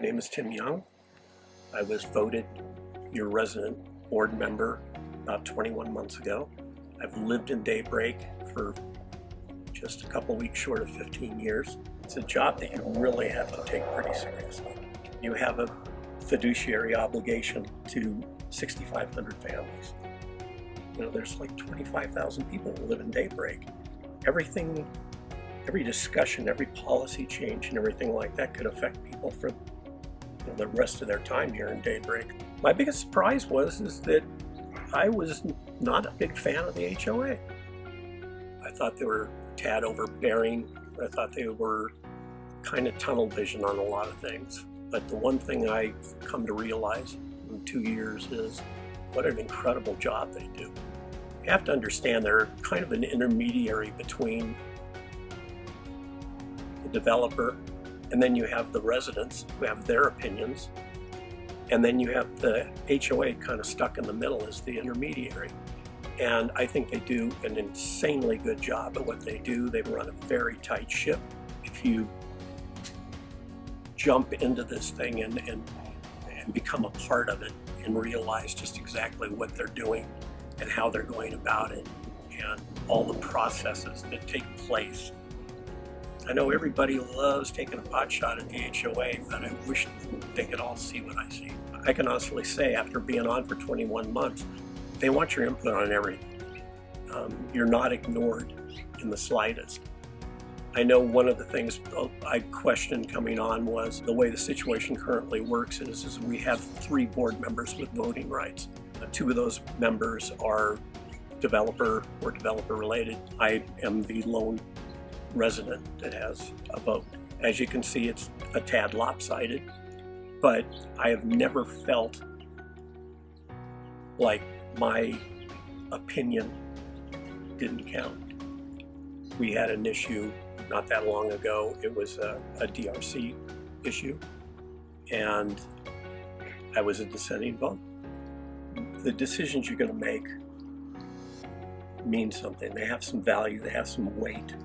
name is Tim Young. I was voted your resident board member about 21 months ago. I've lived in Daybreak for just a couple weeks short of 15 years. It's a job that you really have to take pretty seriously. You have a fiduciary obligation to 6,500 families. You know, there's like 25,000 people who live in Daybreak. Everything, every discussion, every policy change and everything like that could affect people for the rest of their time here in Daybreak. My biggest surprise is that I was not a big fan of the HOA. I thought they were a tad overbearing. I thought they were kind of tunnel vision on a lot of things. But the one thing I've come to realize in 2 years is what an incredible job they do. You have to understand they're kind of an intermediary between the developer, and then you have the residents who have their opinions, and then you have the HOA kind of stuck in the middle as the intermediary. And I think they do an insanely good job at what they do. They run a very tight ship. If you jump into this thing and become a part of it and realize just exactly what they're doing and how they're going about it and all the processes that take place. I know everybody loves taking a pot shot at the HOA, but I wish they could all see what I see. I can honestly say, after being on for 21 months, they want your input on everything. You're not ignored in the slightest. I know one of the things I questioned coming on was the way the situation currently works is we have 3 board members with voting rights. 2 of those members are developer or developer related. I am the lone resident that has a vote. As you can see, it's a tad lopsided, but I have never felt like my opinion didn't count. We had an issue not that long ago. It was a DRC issue, and I was a dissenting vote. The decisions you're going to make mean something. They have some value, they have some weight.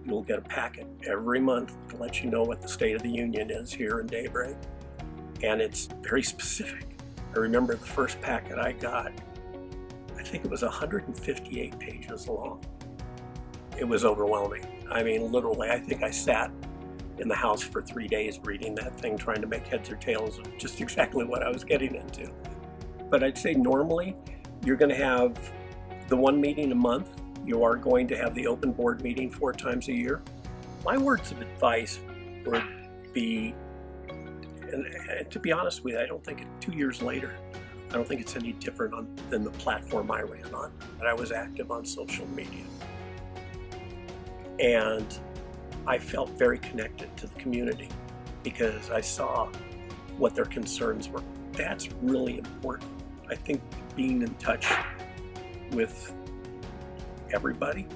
You'll get a packet every month to let you know what the state of the union is here in Daybreak, and it's very specific. I remember the first packet I got, I think it was 158 pages long. It was overwhelming. I mean, literally, I think I sat in the house for 3 days reading that thing, trying to make heads or tails of just exactly what I was getting into. But I'd say normally, you're going to have the one meeting a month. You are going to have the open board meeting 4 times a year. My words of advice would be, and to be honest with you, I don't think 2 years later, I don't think it's any different than the platform I ran on, but I was active on social media. And I felt very connected to the community because I saw what their concerns were. That's really important. I think being in touch with everybody,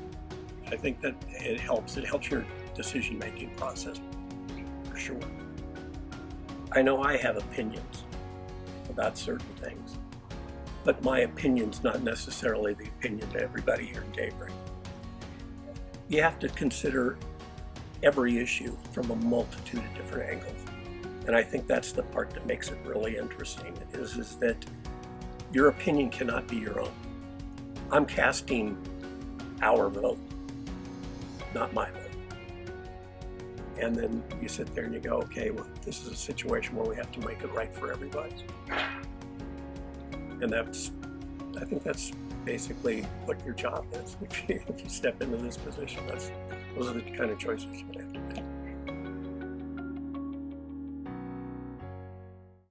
I think that it helps your decision-making process, for sure. I know I have opinions about certain things, but my opinion's not necessarily the opinion to everybody here in Daybreak. You have to consider every issue from a multitude of different angles. And I think that's the part that makes it really interesting, is that your opinion cannot be your own. I'm casting our vote, not my vote. And then you sit there and you go, okay, well, this is a situation where we have to make it right for everybody. And I think that's basically what your job is. If you step into this position, those are the kind of choices you're going to have to make.